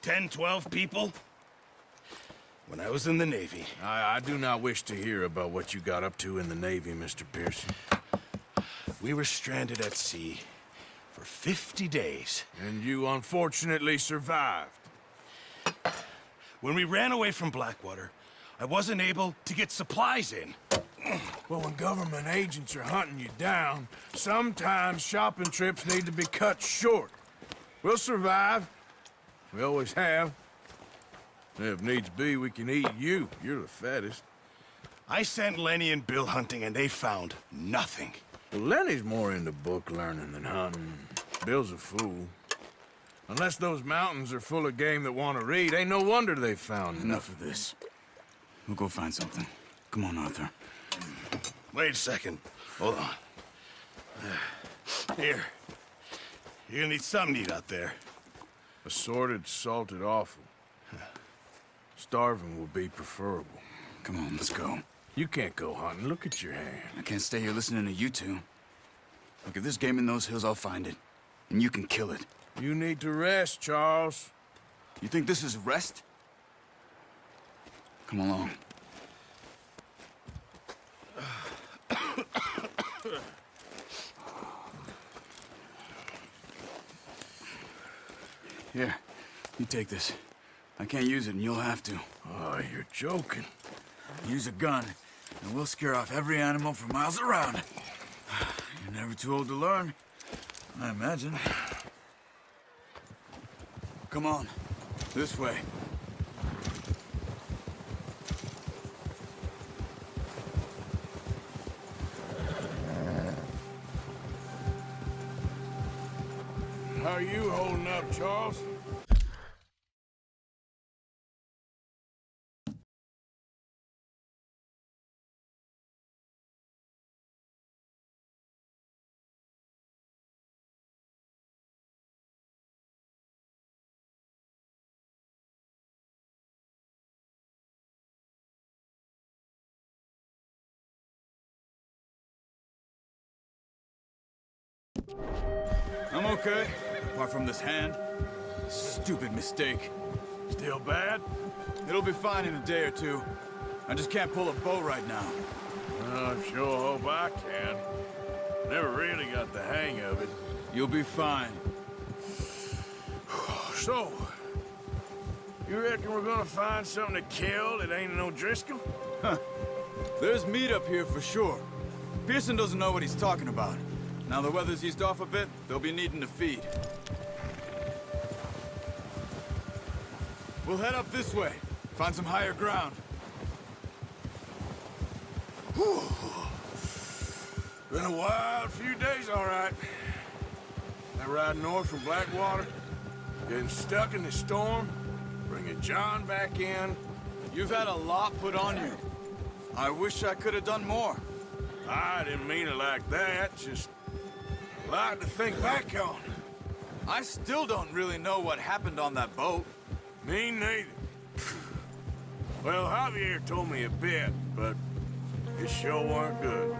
10, 12 people. When I was in the Navy. I do not wish to hear about what you got up to in the Navy, Mr. Pearson. We were stranded at sea for 50 days. And you unfortunately survived. When we ran away from Blackwater, I wasn't able to get supplies in. Well, when government agents are hunting you down, sometimes shopping trips need to be cut short. We'll survive. We always have. If needs be, we can eat you. You're the fattest. I sent Lenny and Bill hunting, and they found nothing. Well, Lenny's more into book learning than hunting. Bill's a fool. Unless those mountains are full of game that want to read, ain't no wonder they found Enough of this. We'll go find something. Come on, Arthur. Wait a second. Hold on. Here. You're gonna need something to eat out there. Assorted, salted offal. Starving will be preferable. Come on, let's go. You can't go hunting. Look at your hand. I can't stay here listening to you two. Look, if there's game in those hills, I'll find it. And you can kill it. You need to rest, Charles. You think this is rest? Come along. Here, you take this. I can't use it, and you'll have to. Oh, you're joking. Use a gun, and we'll scare off every animal for miles around. You're never too old to learn, I imagine. Come on, this way. How are you holding up, Charles? I'm okay, apart from this hand. Stupid mistake. Still bad? It'll be fine in a day or two. I just can't pull a bow right now. I sure hope I can. Never really got the hang of it. You'll be fine. So, you reckon we're gonna find something to kill that ain't no Driscoll? There's meat up here for sure. Pearson doesn't know what he's talking about. Now the weather's eased off a bit, they'll be needing to feed. We'll head up this way, find some higher ground. Whew. Been a wild few days, all right. That ride north from Blackwater, getting stuck in the storm, bringing John back in. You've had a lot put on you. I wish I could have done more. I didn't mean it like that, just a lot to think back on. I still don't really know what happened on that boat. Me neither. Well, Javier told me a bit, but it sure weren't good.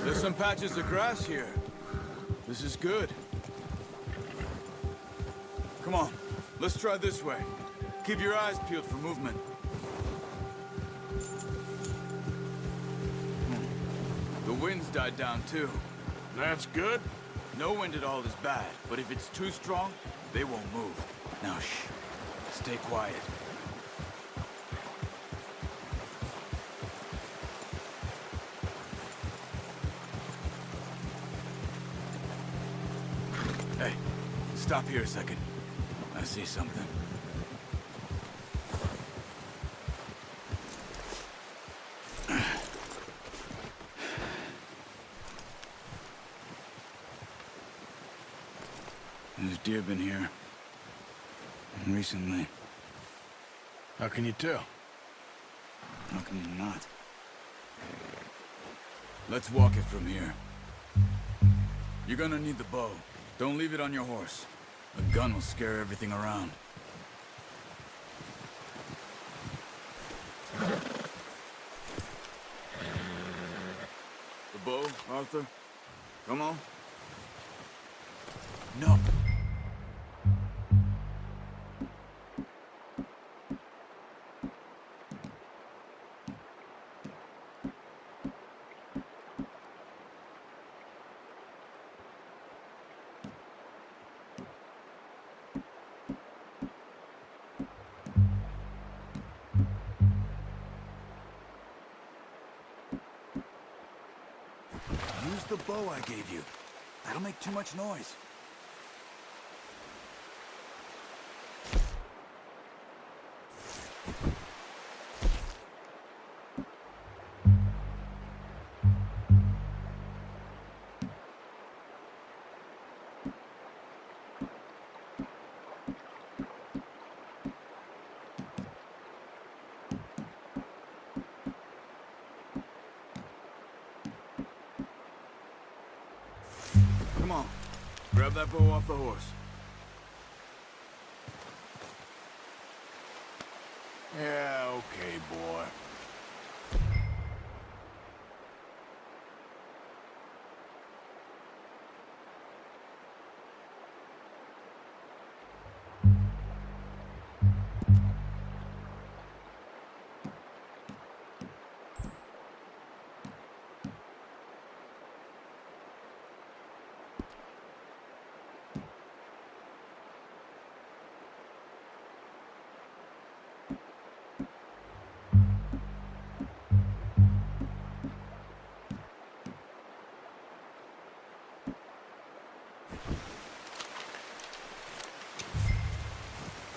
There's some patches of grass here. This is good. Come on, let's try this way. Keep your eyes peeled for movement. The wind's died down too. That's good. No wind at all is bad, but if it's too strong, they won't move. Now shh, stay quiet. Hey, Stop here a second. I see something. There's deer been here. Recently. How can you tell? How can you not? Let's walk it from here. You're gonna need the bow. Don't leave it on your horse. A gun will scare everything around. The bow, Arthur? Come on. No. Use the bow I gave you. That'll make too much noise. Come on. Grab that bow off the horse. Yeah, okay, boy.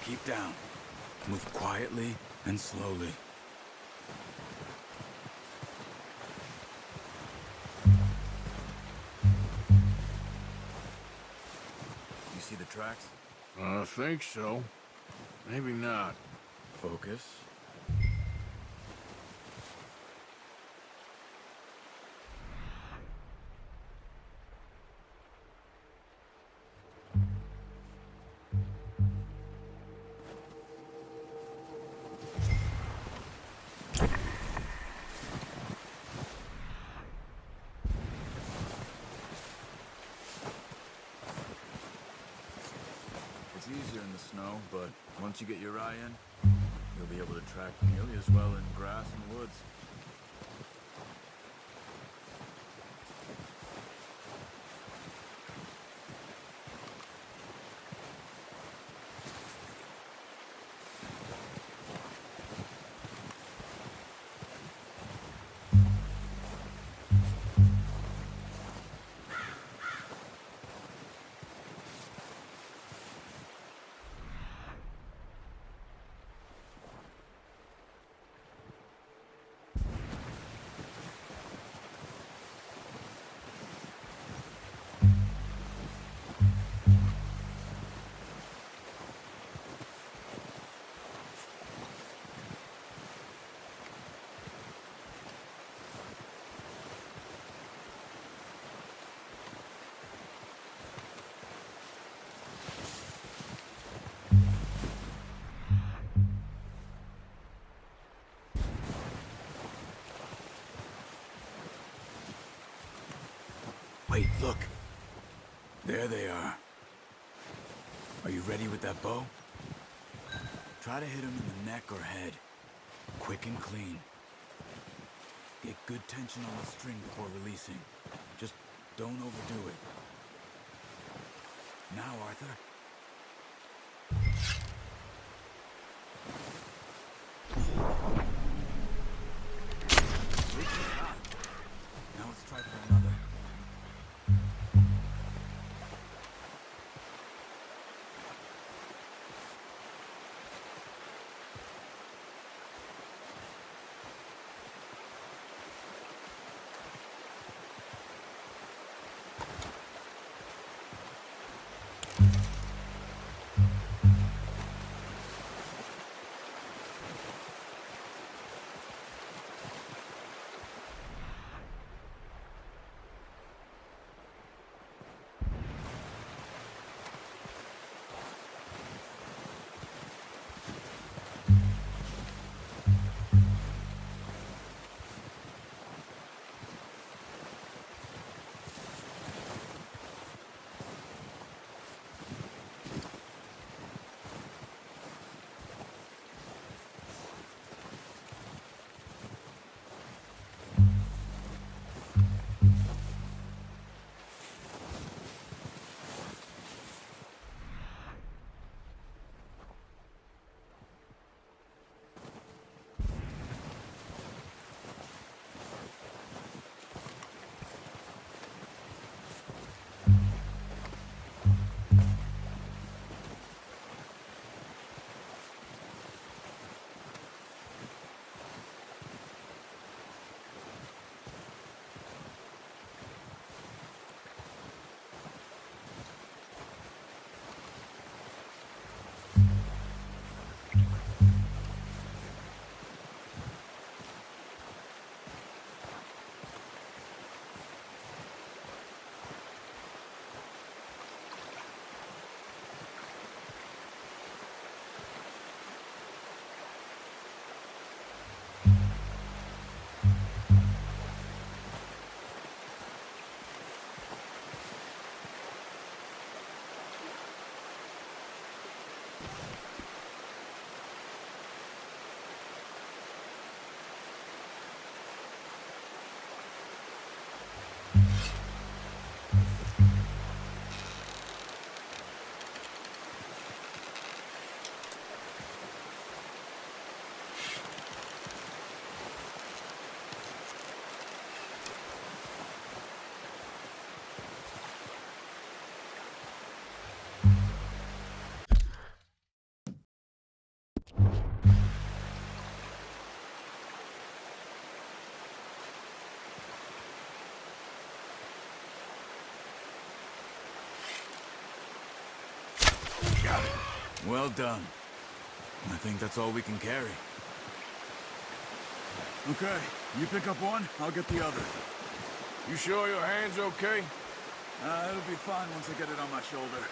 Keep down. Move quietly and slowly. You see the tracks? I think so. Maybe not. Focus. It's easier in the snow, but once you get your eye in, you'll be able to track nearly as well in grass and woods. Wait, look. There they are. Are you ready with that bow? Try to hit them in the neck or head. Quick and clean. Get good tension on the string before releasing. Just don't overdo it. Now, Arthur. Now let's try for another. Got it. Well done. I think that's all we can carry. Okay, you pick up one, I'll get the other. You sure your hand's okay? It'll be fine once I get it on my shoulder.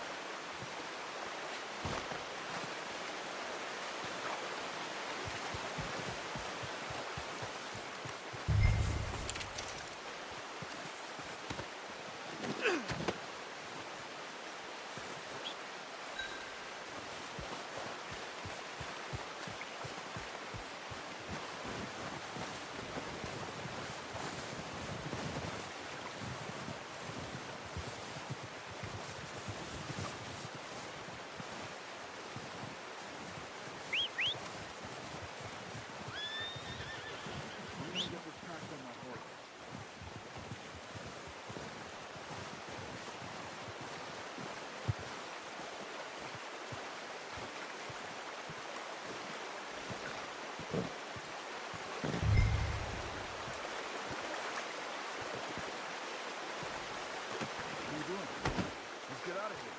Let's get out of here.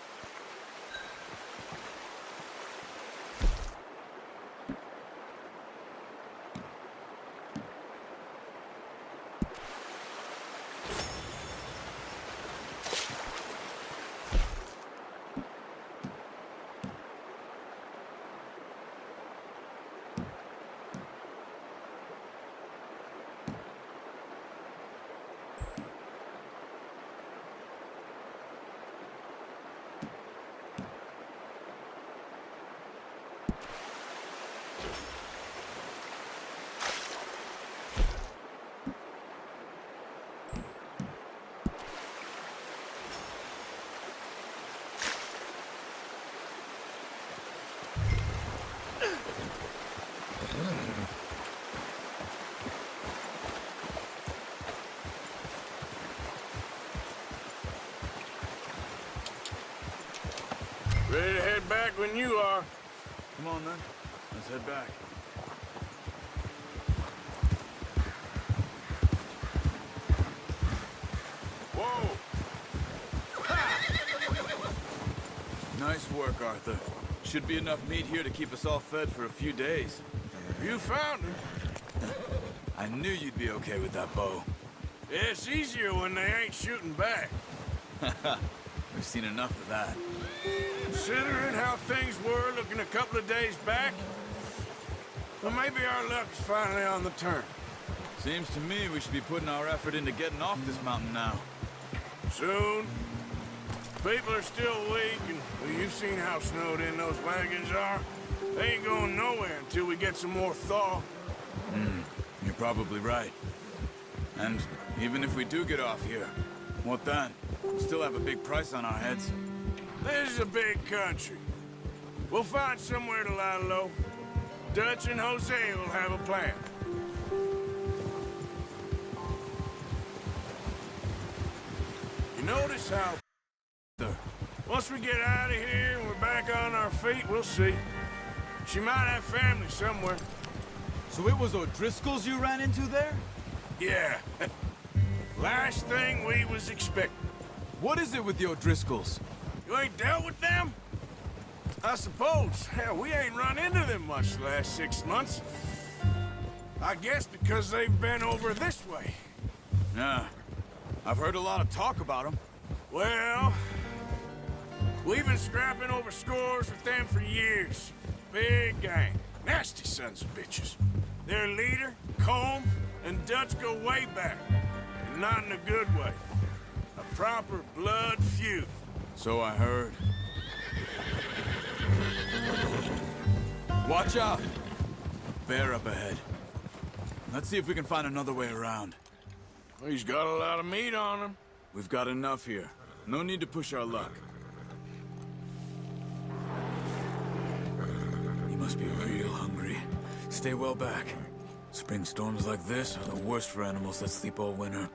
Ready to head back when you are. Come on, then. Let's head back. Whoa! Nice work, Arthur. Should be enough meat here to keep us all fed for a few days. You found him. I knew you'd be okay with that bow. It's easier when they ain't shooting back. We've seen enough of that. Considering how things were looking a couple of days back, well, maybe our luck is finally on the turn. Seems to me we should be putting our effort into getting off this mountain now. Soon. People are still weak, and well, you've seen how snowed in those wagons are. They ain't going nowhere until we get some more thaw. You're probably right. And even if we do get off here, what then? We still have a big price on our heads. This is a big country. We'll find somewhere to lie low. Dutch and Jose will have a plan. You notice how... Once we get out of here and we're back on our feet, we'll see. She might have family somewhere. So it was O'Driscoll's you ran into there? Yeah. Last thing we was expecting. What is it with the O'Driscolls? You ain't dealt with them? I suppose. Hell, we ain't run into them much the last 6 months. I guess because they've been over this way. Yeah. I've heard a lot of talk about them. Well, we've been scrapping over scores with them for years. Big gang. Nasty sons of bitches. Their leader, Combe, and Dutch go way back. And not in a good way. A proper blood feud. So I heard. Watch out! Bear up ahead. Let's see if we can find another way around. He's got a lot of meat on him. We've got enough here. No need to push our luck. You must be real hungry. Stay well back. Spring storms like this are the worst for animals that sleep all winter.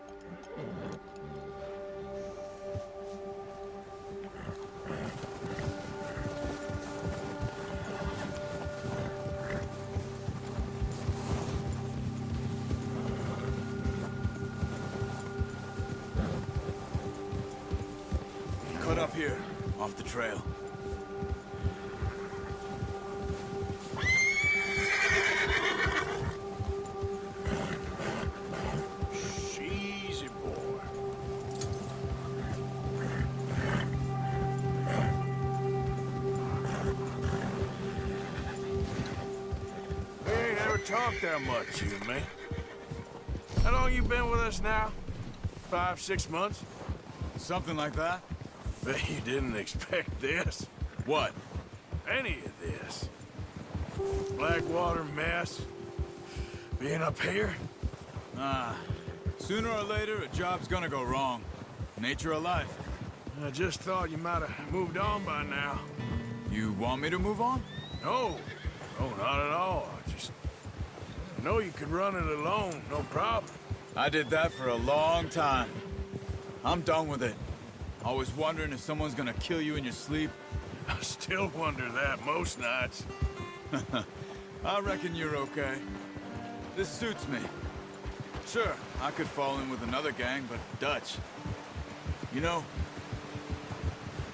off the trail. Easy, boy. We ain't ever talked that much, you and me. How long you been with us now? 5, 6 months? Something like that? Bet you didn't expect this. What? Any of this. Blackwater mess. Being up here? Sooner or later, a job's gonna go wrong. Nature of life. I just thought you might have moved on by now. You want me to move on? No. No, not at all. I know you could run it alone, no problem. I did that for a long time. I'm done with it. Always wondering if someone's gonna kill you in your sleep. I still wonder that most nights. I reckon you're okay. This suits me. Sure, I could fall in with another gang, but Dutch... You know,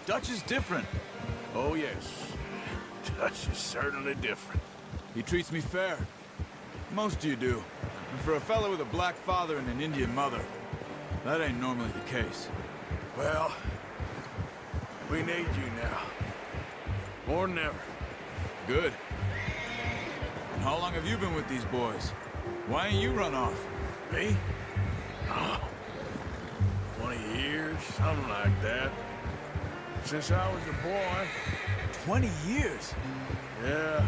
Dutch is different. Oh, yes. Dutch is certainly different. He treats me fair. Most of you do. And for a fella with a black father and an Indian mother, that ain't normally the case. Well, we need you now. More than ever. Good. And how long have you been with these boys? Why ain't you run off? Me? Oh, 20 years, something like that. Since I was a boy. 20 years? Yeah.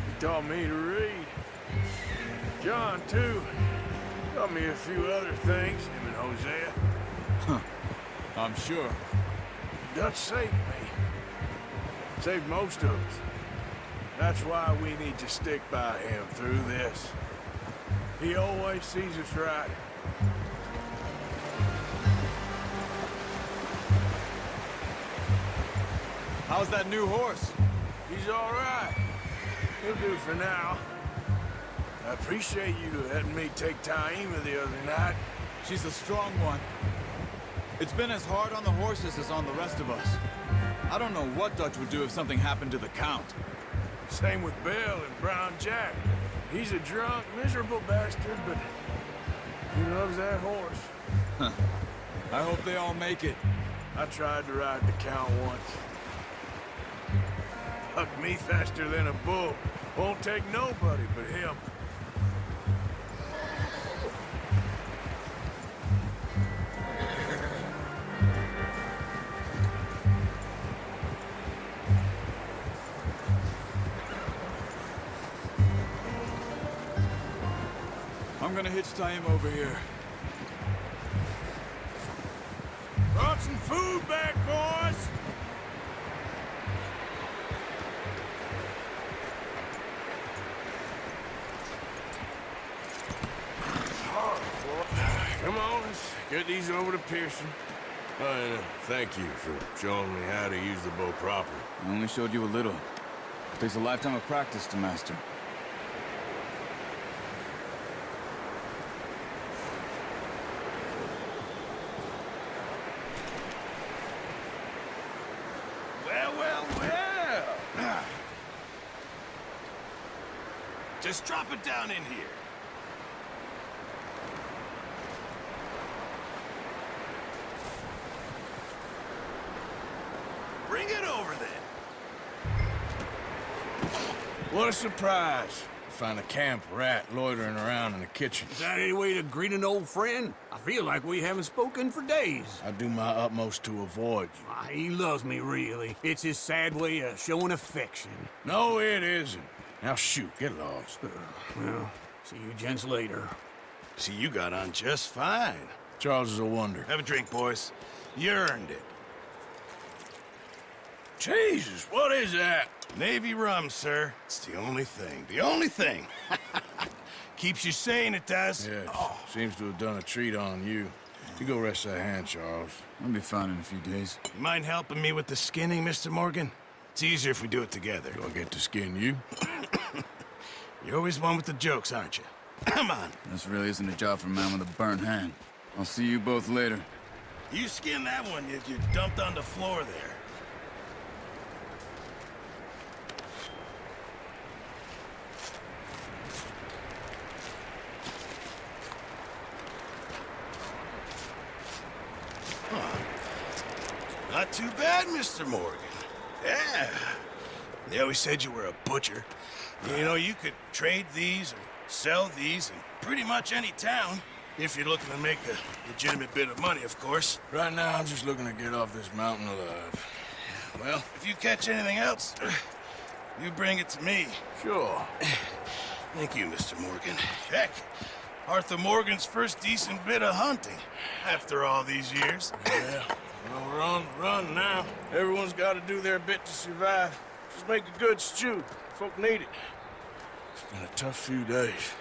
He taught me to read. John, too. Taught me a few other things, him and Hosea. I'm sure. Dutch saved me. Saved most of us. That's why we need to stick by him through this. He always sees us right. How's that new horse? He's all right. He'll do for now. I appreciate you letting me take Taima the other night. She's a strong one. It's been as hard on the horses as on the rest of us. I don't know what Dutch would do if something happened to the Count. Same with Bill and Brown Jack. He's a drunk, miserable bastard, but he loves that horse. I hope they all make it. I tried to ride the Count once. Hucked me faster than a bull. Won't take nobody but him. I'm gonna hitch him over here. Brought some food back, boys! Come on, let's get these over to Pearson. Thank you for showing me how to use the bow properly. I only showed you a little. Takes a lifetime of practice to master. Well. Just drop it down in here. Bring it over then. What a surprise. Find a camp rat loitering around in the kitchen. Is that any way to greet an old friend? I feel like we haven't spoken for days. I do my utmost to avoid you. He loves me, really. It's his sad way of showing affection. No, it isn't. Now shoot, get lost. Well, see you gents later. See, you got on just fine. Charles is a wonder. Have a drink, boys. You earned it. Jesus, what is that? Navy rum, sir. It's the only thing. The only thing. Keeps you sane, it does. Yes, seems to have done a treat on you. You go rest that hand, Charles. I'll be fine in a few days. You mind helping me with the skinning, Mr. Morgan? It's easier if we do it together. Do I get to skin you? You're always one with the jokes, aren't you? Come on. This really isn't a job for a man with a burnt hand. I'll see you both later. You skinned that one you dumped on the floor there. Not too bad, Mr. Morgan. Yeah. They always said you were a butcher. You know, you could trade these or sell these in pretty much any town. If you're looking to make a legitimate bit of money, of course. Right now, I'm just looking to get off this mountain alive. Well, if you catch anything else, you bring it to me. Sure. Thank you, Mr. Morgan. Heck, Arthur Morgan's first decent bit of hunting after all these years. Yeah. Well, we're on the run now. Everyone's got to do their bit to survive. Just make a good stew. Folk need it. It's been a tough few days.